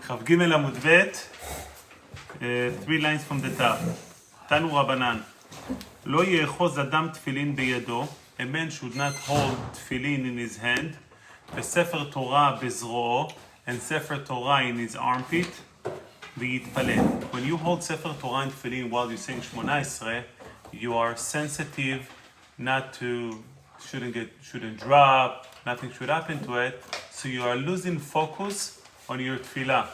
כ"ג עמוד ב', 3 lines from the top. תנו רבנן, לא יאחוז אדם תפילין בידו, a man should not hold תפילין in his hand, וספר תורה בזרועו, and ספר תורה in his armpit, ויתפלל. When you hold ספר תורה and תפילין while you're saying 18, you are sensitive not to, shouldn't drop, nothing should happen to it, so you are losing focus on your tefillah.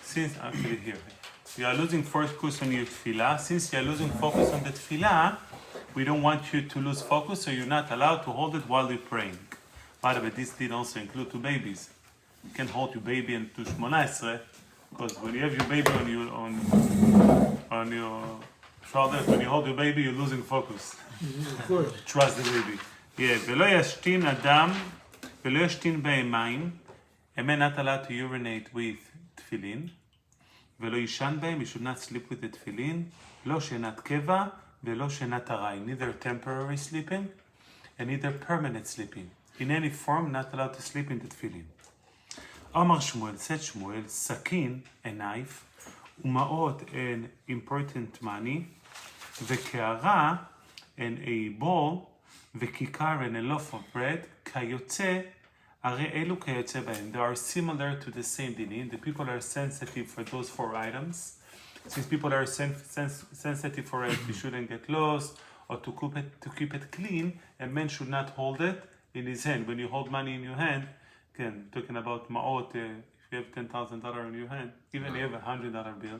Since, actually here, you are losing focus on your tefillah. Since you are losing focus on the tefillah, we don't want you to lose focus, so you're not allowed to hold it while you're praying. By the way, this did also include to babies. You can hold your baby into 18, because when you have your baby on your shoulders, when you hold your baby, you're losing focus. Of course. Trust the baby. Yeah, ולא ישתין אדם, ולא ישתין בהם מים. A man not allowed to urinate with tefillin. ולא ישן בהם, he should not sleep with the tefillin. לא שינת קבע ולא שינת ארעי. Neither temporary sleeping and neither permanent sleeping. In any form, not allowed to sleep in the tefillin. אמר שמואל, said שמואל, סכין, a knife, ומעות, an important money, וקערה, and a bowl, וכיכר, and a loaf of bread, כיוצא, הרי אלו כיוצא בהם. They are similar to the same dinim. The people are sensitive for those 4 items. Since people are sensitive for it, you shouldn't get lost, or to keep it clean, a man should not hold it in his hand. When you hold money in your hand, again, talking about ma'ot, if you have $10,000 in your hand, even if you have a $100 bill,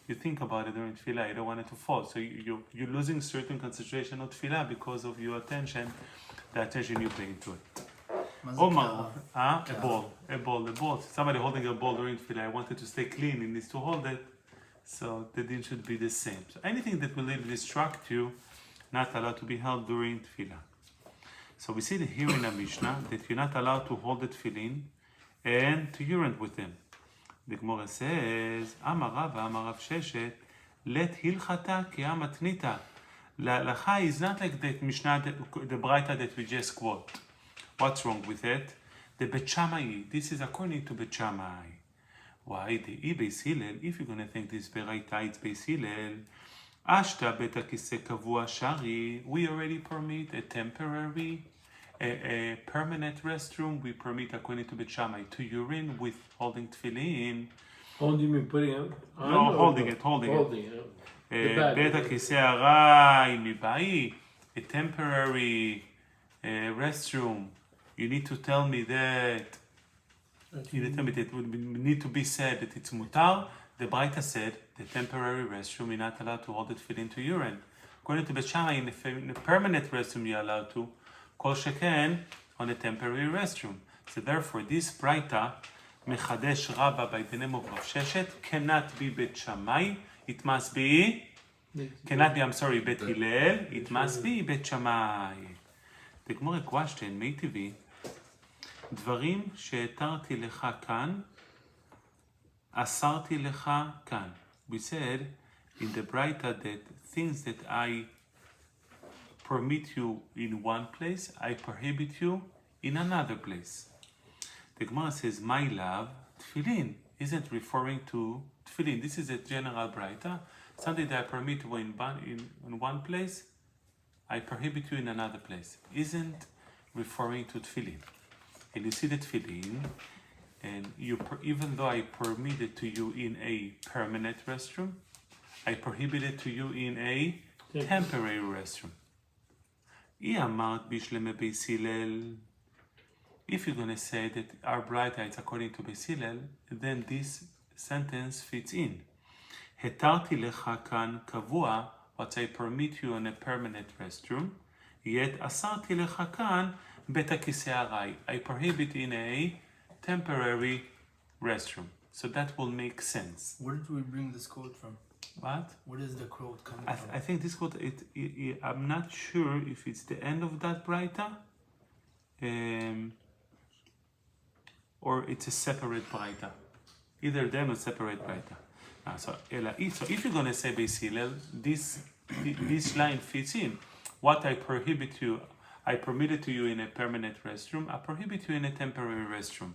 you think about it during tefillah, you don't want it to fall. So you're losing certain concentration of tefillah because of your attention, the attention you pay to it. A ball. Somebody holding a ball during tefillah, I wanted to stay clean, he needs to hold it. So the din should be the same. So anything that will distract you, not allowed to be held during tefillah. So we see here in the Mishnah that you're not allowed to hold the tefillin and to urinate with them. The Gemara says, Amar Rav Sheshet, let hilchata ki amatnita. Lacha is not like the Mishnah, the Braita that we just quote. What's wrong with it? The Bet Shammai, this is according to Bet Shammai. Why? The Beis Hillel, if you're going to think this Braita, it's Beis Hillel. Ashta beta kise kavua shari, we already permit a temporary, a permanent restroom. We permit, according to Bet Shammai, to urine with holding tefillin. Holding me, putting it on? No, holding it. Beta kise arai mibai, a temporary restroom. You need to tell me that. You need to tell me that it would need to be said that it's mutar. The Braita said the temporary restroom, you're not allowed to hold it tefillin to urine. According to Bet Shammai, in a permanent restroom, you're allowed to. Kol sheken on a temporary restroom. So therefore, this Braita, Mechadesh Rabba by the name of Rav Sheshet, cannot be Bet Shammai. It must be, cannot be, Bet Hillel. It must be Bet Shammai. The Gemara question, מיטיבי, דברים שהתרתי לך כאן, אסרתי לך כאן. We said in the Braita that things that I permit you in one place, I prohibit you in another place. The Gemara says, my love, tefillin, isn't referring to tefillin. This is a general Braita. Something that I permit you in one place, I prohibit you in another place. Isn't referring to tefillin. And you see the tefillin, and even though I permit it to you in a permanent restroom, I prohibit it to you in a temporary restroom. If you're going to say that our Braita is according to Beis Hillel, then this sentence fits in. Hetarti lecha kan kavua, what I permit you in a permanent restroom, yet asarti lecha kan beta kisei arai, I prohibit in a temporary restroom. So that will make sense. Where did we bring this quote from? What? Where is the quote coming from? I think this quote, I'm not sure if it's the end of that Braita, or it's a separate Braita. Either them or separate Braita. So if you're going to say Beis Hillel, this line fits in. What I prohibit you, I permit it to you in a permanent restroom, I prohibit you in a temporary restroom.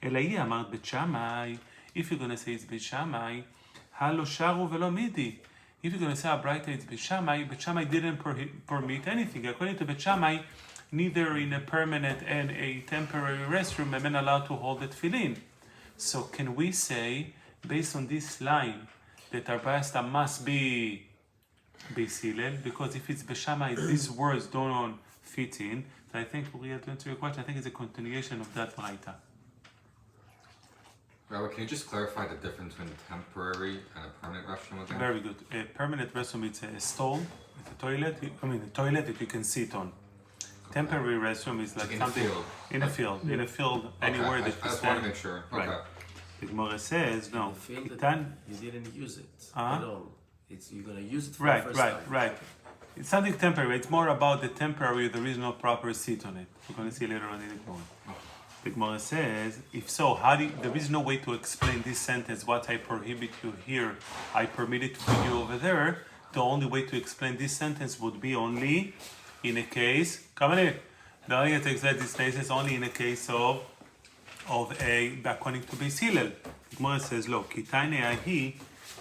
אלא היא אמרת בית שמאי, If you're going to say it's Bishamai, halo sharu velo midi. If you're going to say a Braita it's Bishamai, Bishamai didn't permit anything. According to Bishamai, neither in a permanent and a temporary restroom are men allowed to hold the tefillin. So can we say, based on this line, that our Brasta must be Beis Hillel? Because if it's Bishamai, these words don't fit in. So I think, Uriah, to answer your question, I think it's a continuation of that Braita. Rabbi, can you just clarify the difference between a temporary and a permanent restroom again? Very good. A permanent restroom, it's a stall, it's a toilet. A toilet that you can sit on. Temporary restroom is like in something a field. in a field, anywhere that you I just want stand. to make sure. Right. Okay. The Gemara says no. The field that Kitan- you didn't use it Uh-huh. at all. You're gonna use it for Right, the first right, time. right. It's something temporary. It's more about the temporary. There is no proper seat on it. We're going to see later on in the Gemara. The Gemara says, if so, there is no way to explain this sentence, what I prohibit you here, I permit it for you over there. The only way to explain this sentence would be only in a case, come on in. The only way to explain this sentence is only in a case of according to Beis Hillel. The Gemara says, look, Kitane ahi,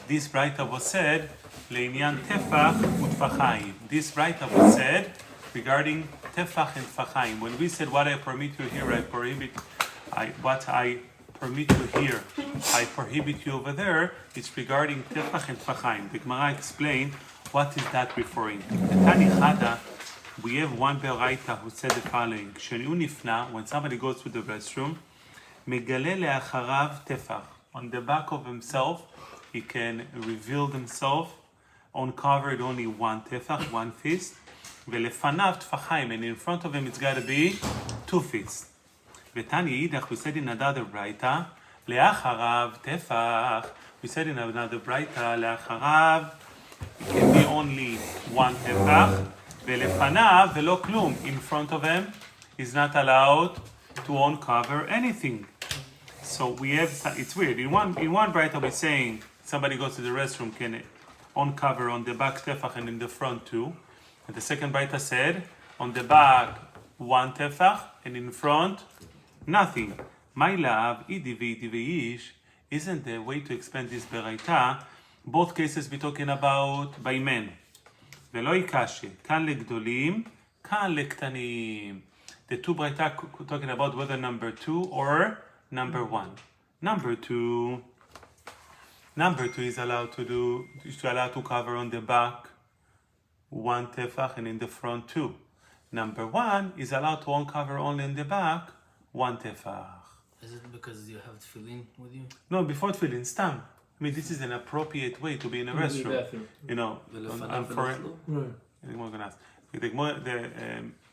this Braita was said, Le'inyan tefach u'tfachayim. This Braita was said regarding tefach and tfachayim. When we said what I permit you here, what I permit you here, I prohibit you over there, it's regarding tefach and tfachayim. The Gemara explained what is that referring to. The Tani Chada, we have one Beraita who said the following: Sheniu nifna, when somebody goes to the restroom, megale le'acharav tefach. On the back of himself, he can reveal himself, uncovered only one tefach, one fist, velefanav tfachayim, and in front of him it's got to be 2 fists. V'tani yidach, we said in another Braita, le'acharav tefach. We said in another Braita, le'acharav, it can be only 1 tefach, velefanav velo klum. In front of him, he's not allowed to uncover anything. So we have, it's weird. In one Braita we're saying somebody goes to the restroom can uncover on the back tefach and in the front 2. And the second Braita said on the back 1 tefach and in front nothing. My love, idi v'ish, isn't the way to explain this Braita. Both cases we're talking about by men. V'lo ikashi, kan legdolim, kan lektanim. The 2 Braita talking about whether number 2 or number 1. Number 2 is allowed to cover on the back 1 tefach and in the front 2. Number 1 is allowed to uncover only in the back 1 tefach. Is it because you have tefillin with you? No, before tefillin, stam. I mean, this is an appropriate way to be in a restroom.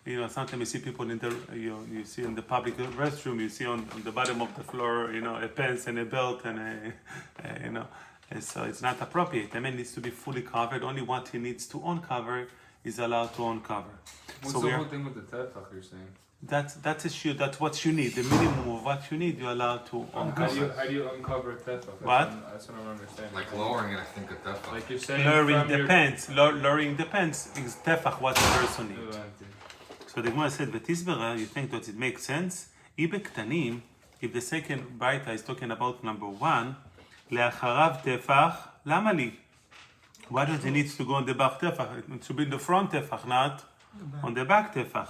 You know, sometimes you see people in the, you see in the public restroom, you see on the bottom of the floor, a pants and a belt and so it's not appropriate. The man needs to be fully covered. Only what he needs to uncover is allowed to uncover. What's So the whole thing with the tefach you're saying? that's issue. That's what you need. The minimum of what you need, you're allowed to uncover. How do you uncover tefach? What? That's what I don't understand. Like lowering it, I think, a tefach. Like you're saying Lowering from the your- pants, lowering the pants is tefach what the person needs. Oh, So the Gemara said, "V'tisbera." You think that it makes sense? Ibektanim. If the second Braita is talking about number 1, le'acharav tefach lamali. Why does it need to go on the back tefach? It should be in the front tefach, not on the back tefach.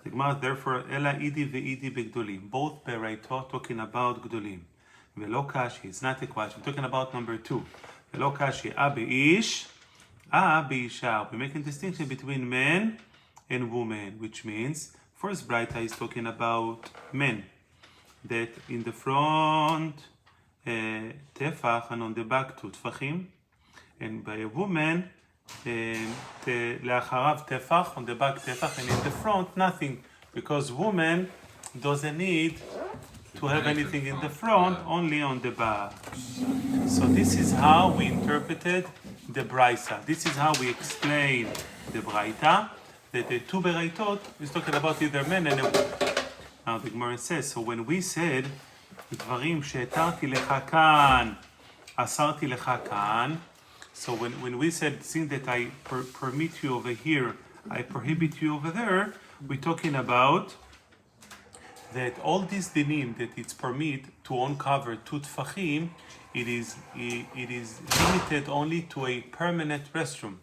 The Gemara therefore, ela idi ve'idi begdolim. Both berachot talking about gdolim. Velo kashi. It's not a question. We're talking about number 2. Velo kashi. Abeish, beisha. We're making distinction between men and women, which means first Braita is talking about men, that in the front tefach and on the back 2 tefachim, and by a woman le'acharav tefach, on the back tefach, and in the front nothing, because woman doesn't need to have anything in the front, only on the back. So this is how we interpreted the Braita. This is how we explain the Braita. That the 2 berachot is talking about either men and a woman. Now the Gemara says, so when we said, דברים שהתרתי לך כאן, אסרתי לך כאן, so when we said, seeing that I permit you over here, I prohibit you over there, we're talking about that all these dinim that it's permitted to uncover two tfachim, it is limited only to a permanent restroom.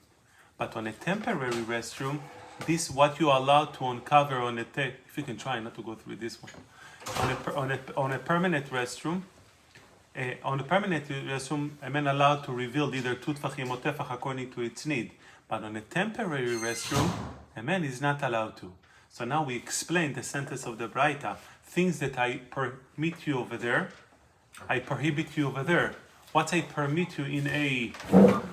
But on a temporary restroom, this what you are allowed to uncover on a if you can try not to go through this one. On a permanent restroom, a man allowed to reveal either two tfachim or tefach according to its need. But on a temporary restroom, a man is not allowed to. So now we explain the sentence of the Braita. Things that I permit you over there, I prohibit you over there. What I permit you in a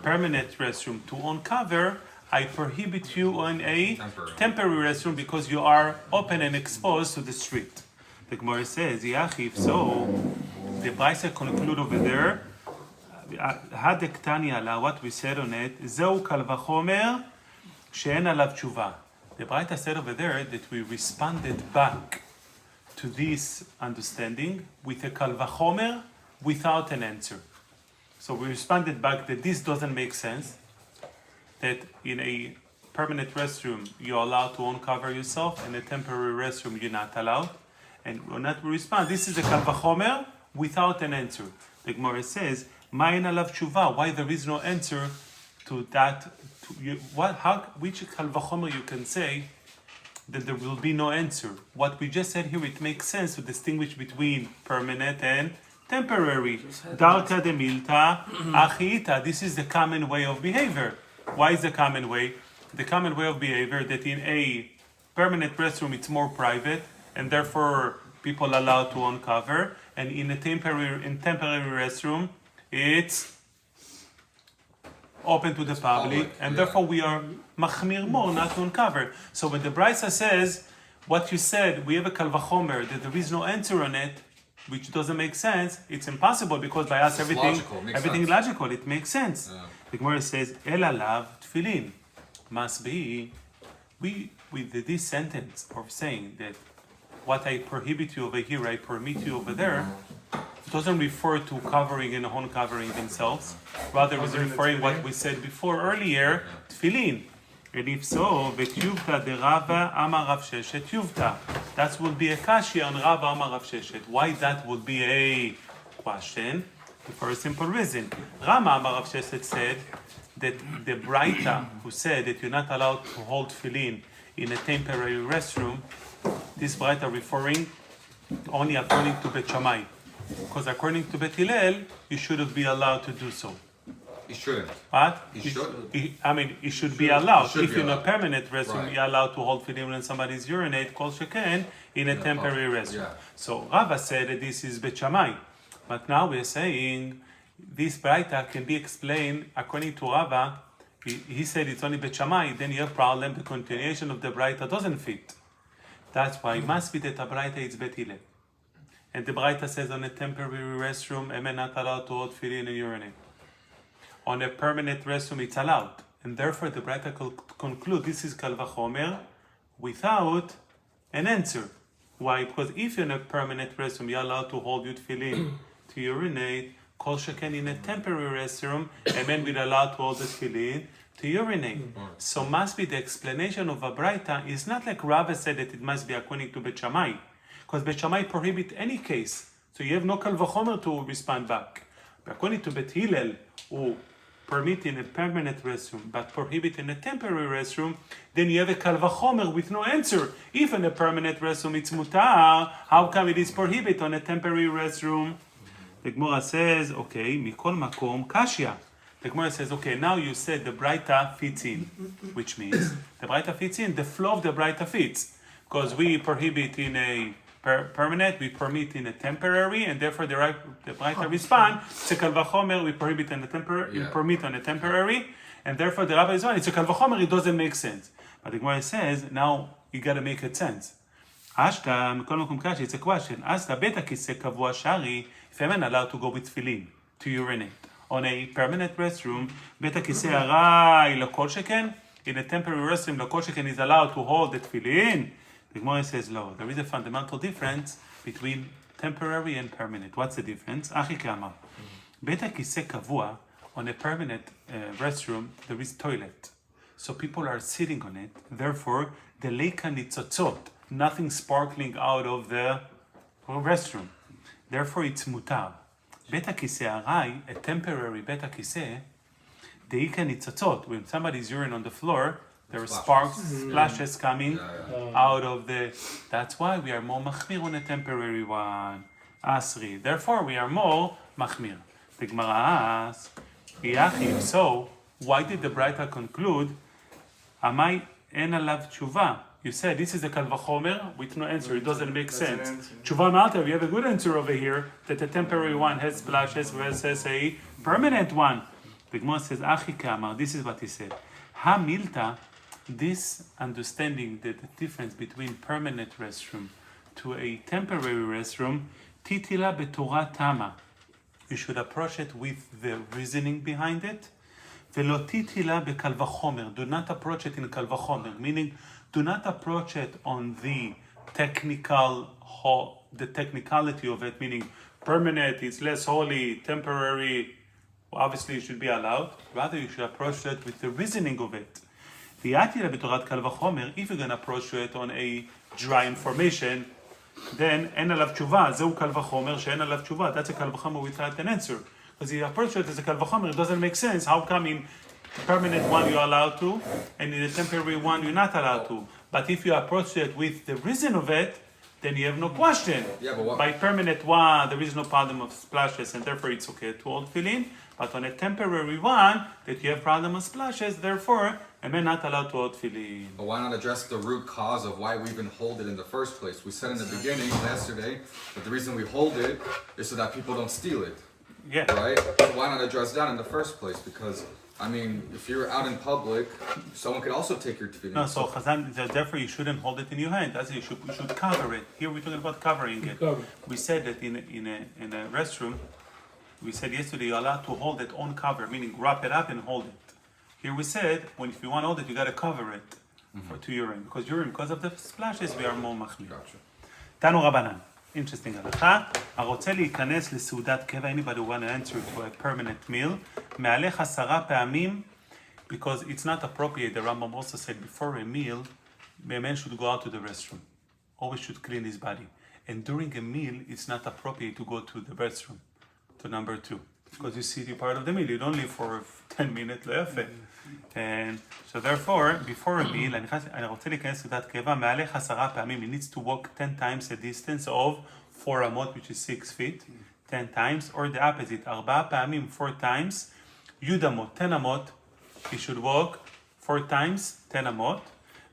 permanent restroom to uncover, I prohibit you in a temporary restroom because you are open and exposed to the street. The Gemara says, Yachiv, so the Braita conclude over there, what we said on it, Zeu kal vachomer she'en alav tshuva. The Braita said over there that we responded back to this understanding with a kal vachomer without an answer. So we responded back that this doesn't make sense, that in a permanent restroom you're allowed to uncover yourself, and a temporary restroom you're not allowed. And when not we respond, this is a kal vachomer without an answer. The Gemara says, Ma'en alav tshuva, why there is no answer to that? Which kal vachomer you can say that there will be no answer? What we just said here, it makes sense to distinguish between permanent and temporary. Darka de milta, achita. This is the common way of behavior. Why is the common way? The common way of behavior that in a permanent restroom it's more private, and therefore people are allowed to uncover, and in a temporary restroom it's open to the public, and therefore we are machmir more not to uncover. So when the Brisa says what you said, we have a kal vachomer that there is no answer on it, which doesn't make sense. It's impossible because by us everything logical. It makes sense. Yeah. The Gemara says el alav tefillin must be. We with this sentence of saying that what I prohibit you over here, I permit you over there, doesn't refer to covering and uncovering themselves. Rather, is referring what we said before earlier, tefillin. And if so, v'tyuvta de Rava amar Rav Sheshet yuvta. That will be a kashi on Rava amar Rav Sheshet. Why that would be a question? For a simple reason. Rama amar Rav Sheshet said that the Braita who said that you're not allowed to hold tefillin in a temporary restroom, this Braita referring only according to Bet Shammai. Because according to Bet Hillel, you shouldn't be allowed to do so. He shouldn't. What? He should. It should be allowed. Should if be in a allowed. permanent restroom, Right. you're allowed to hold tefillin when somebody's urinate, kol sheken, in a temporary restroom. Yeah. So Rava said that this is Bet Shammai. But now we're saying this Braita can be explained according to Rava. He said it's only Bet Shammai, then you have problem, the continuation of the Braita doesn't fit. That's why it must be that the Braita is Bet Hillel. And the Braita says on a temporary restroom, a man not allowed to hold tefillin and urinate. On a permanent restroom, it's allowed. And therefore, the Braita conclude this is kal vachomer without an answer. Why? Because if you're in a permanent restroom, you're allowed to hold your tefillin to urinate. Kol sheken in a temporary restroom, a man will allowed to hold the tefillin to urinate. So must be the explanation of a Braita is not like Rava said that it must be according to Bet Shammai. Because Bet Shammai prohibit any case. So you have no kal vachomer to respond back. But according to Bet Hillel, who permit in a permanent restroom, but prohibit in a temporary restroom, then you have a kal vachomer with no answer. If in a permanent restroom it's mutar, how come it is prohibit on a temporary restroom? The Gemara says, okay, mikol makom kashya. The Gemara says, okay, now you said the Braita fits in, which means the Braita fits in, the flow of the Braita fits. Because we prohibit in a permanent, we permit in a temporary, and therefore the Braita respond, it's a kal vachomer, we prohibit in a temporary, we permit on a temporary, and therefore the Rabbi is on, it's a kal vachomer, it doesn't make sense. But the Gemara says, now you gotta make it sense. Ashta, mikol makom kashi, it's a question. Ashta, beta kiseh kavua shari, if a man allowed to go with tefillin, to urinate, on a permanent restroom, beta kiseh arai l'kol sheken, in a temporary restroom, l'kol sheken is allowed to hold the tefillin. The Gemara says, no, there is a fundamental difference between temporary and permanent. What's the difference? Achi kama. Beta kiseh kavua, on a permanent restroom, there is toilet. So people are sitting on it. Therefore, the leika nitzotzot, nothing sparkling out of the restroom. Therefore, it's mutar. בית הכיסא ארעי, a temporary בית הכיסא, דאיקה ניצוצות. When somebody's urine on the floor, there are sparks, splashes coming out of the... That's why we are more מחמיר on a temporary one. Asri. Therefore, we are more מחמיר. The Gemara asks, if so, why did the Braita conclude, Amai en alav tshuva? You said this is a kal vachomer with no answer. It doesn't make sense. Tshuva malta, we have a good answer over here that the temporary one has splashes versus a permanent one. The Gemara says, Achi Kamar, this is what he said. Ha milta, this understanding that the difference between permanent restroom to a temporary restroom, titila betorah tama. You should approach it with the reasoning behind it. Velo titila bekal vachomer. Do not approach it in kal vachomer, meaning do not approach it on the technicality of it, meaning permanent, it's less holy, temporary, obviously it should be allowed. Rather, you should approach it with the reasoning of it. The atira betorat kal vachomer, if you're going to approach it on a dry information, then en alav tshuva, zeu kal vachomer, she'en alav tshuva, that's a kal vachomer without an answer. Because the approach to it as a kal vachomer, it doesn't make sense. How come in permanent one you're allowed to, and in the temporary one you're not allowed to? But if you approach it with the reason of it, then you have no question. Yeah, but what? By permanent one, there is no problem of splashes, and therefore it's okay to hold tefillin. But on a temporary one, that you have problem of splashes, therefore, a man not allowed to hold tefillin. But why not address the root cause of why we even hold it in the first place? We said in the beginning, yesterday, that the reason we hold it is so that people don't steal it. Yeah. Right? So why not address that in the first place? Because, I mean, if you're out in public, someone could also take your tefillin. No, so Chazan, therefore you shouldn't hold it in your hand. That's it. You should cover it. Here we're talking about covering it. Cover. We said that in a restroom, we said yesterday you're allowed to hold it on cover, meaning wrap it up and hold it. Here we said, if you want to hold it, you got to cover it to urine. Because of the splashes, we are more machmir. Gotcha. Tanu Rabbanan. Interesting הלכה. הרוצה להיכנס לסעודת קבע, anybody want to answer to a permanent meal, מהלך 10 פעמים, because it's not appropriate, the Rambam also said, before a meal, a man should go out to the restroom. Always should clean his body. And during a meal, it's not appropriate to go to the restroom, to number 2. Because you see, you're part of the meal. You don't live for 10 minutes left. And so therefore, before a meal, אני רוצה להיכנס לסעודת קבע, מהלך 10 פעמים, he needs to walk 10 times a distance of 4 אמות, which is 6 feet, 10 times, or the opposite, 4 פעמים, 4 times, י' אמות, 10 אמות, he should walk 4 times, 10 אמות,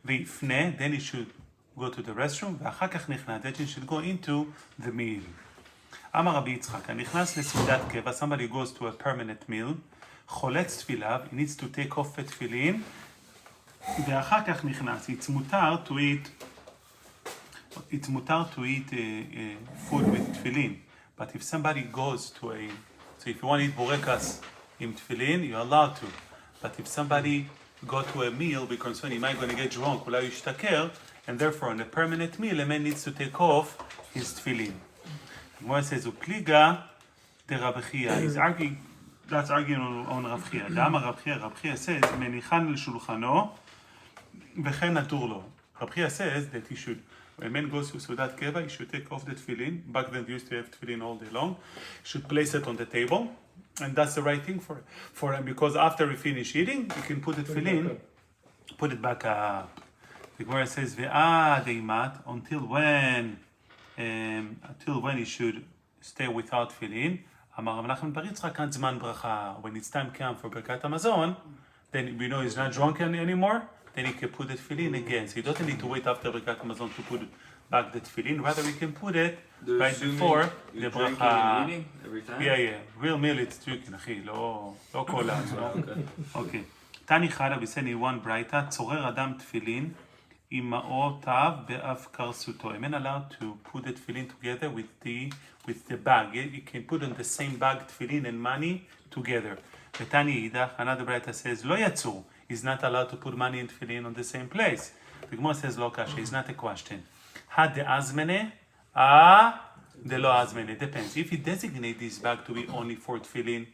ויפנה, then he should go to the restroom, ואחר כך נכנס, then he should go into the meal. אמר רבי יצחק, הנכנס לסעודת קבע, somebody goes to a permanent meal, חולץ תפיליו, he needs to take off את תפילין, ואחר כך נכנס, it's mutar to eat food with tefillin, but if somebody goes to so if you want to eat borekas in tefillin, you're allowed to, but if somebody go to a meal because he might going to get drunk, אולי הוא ישתכר, and therefore on a permanent meal, a man needs to take off his tefillin. Gemara says, "Upliga de Rav Chia." He's arguing. That's arguing on Rav Chia. Dama Rav Chia. Rav Chia says, "Menichan l'shulchano, v'chen natur lo." Rav Chia says that he should, when a man goes to Sudat Keva, he should take off the tefillin. Back then, they used to have tefillin all day long. He should place it on the table, and that's the right thing for him because after he finish eating, he can put the tefillin, put it back up. The Gemara says, "Ve'ad deimat," until when he should stay without tefillin. Amar Rav Nachman bar Yitzchak, kan zman bracha. When it's time come for berkat Hamazon, then we know he's not drunk anymore. Then he can put the tefillin again. So he doesn't need to wait after berkat Hamazon to put back the tefillin. Rather, we can put it right before the bracha. Every time? Yeah. Real meal, it's drinking, אחי, לא cola. Okay. תני חדה בסני one ברייתא, צורר אדם תפילין, ima'otav be'av karsuto. A man allowed to put the tefillin together with the bag. You can put on the same bag tefillin and money together. Betani Yidach, another brayta says, lo yatzur. He's not allowed to put money and tefillin on the same place. The Gemara says, lo kasha. It's not a question. Had the azmene? The lo azmene. Depends. If he designate this bag to be only for tefillin,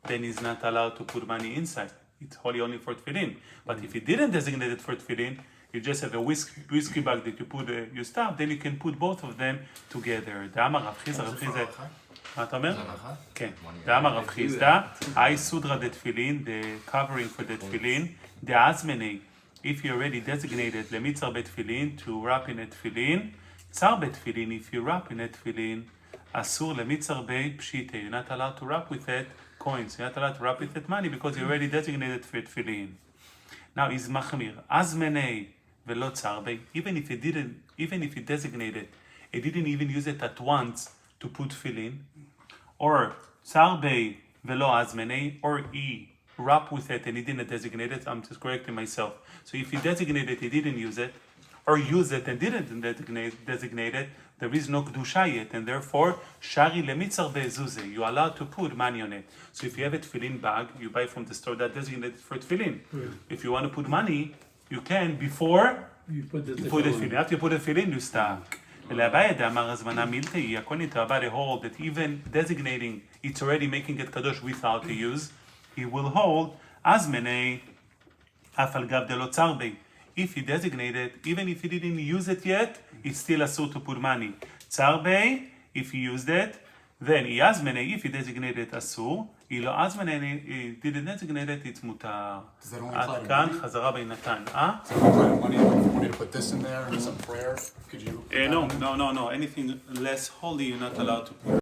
then he's not allowed to put money inside. It's only for tefillin. But if he didn't designate it for tefillin, you just have a whiskey bag that you put your stuff, then you can put both of them together. דאמר רב חיסדא, רב חיסדא, מה אתה אומר? כן. דאמר רב חיסדא, I סודרא דתפילין, the covering for the tefillin, דאזמני, if you already designated למיצר בתפילין, to wrap in a tefillin, צר בתפילין, if you wrap in a tefillin, אסור למיצר בפשיטה, you're not allowed to wrap with it coins, you're not allowed to wrap with it money because you already designated for tefillin. Now is machmir, azmenei velo tzarbei, even if he designated, he didn't even use it at once to put tefillin, or tzarbei velo azmenei, or he wrapped with it and he didn't designate it, I'm just correcting myself. So if he designated, he didn't use it, or use it and didn't designate it, there is no kedusha yet, and therefore, shari lemitzar bezuze, you're allowed to put money on it. So if you have a tefillin bag, you buy from the store that designated for tefillin. If you want to put money, you can before You put the you put the tefillin. After you put the tefillin, you stop. According to Abba, they hold that even designating, it's already making it kadosh without the use. He will hold azmenei afal gav de lo tzarbei. If he designated, even if he didn't use it yet, it's still asur to put money. Tzarbei, if he used it, then Yazmene, if he designated asur, Ilo Azmene, he didn't designate it, it's mutar. Does that only apply to Atkan, money? Chazara b'inatan. Huh? Does that apply to money? Like if you wanted to put this in there and some prayer, could you? put that No, in? no. Anything less holy, you're not allowed to put.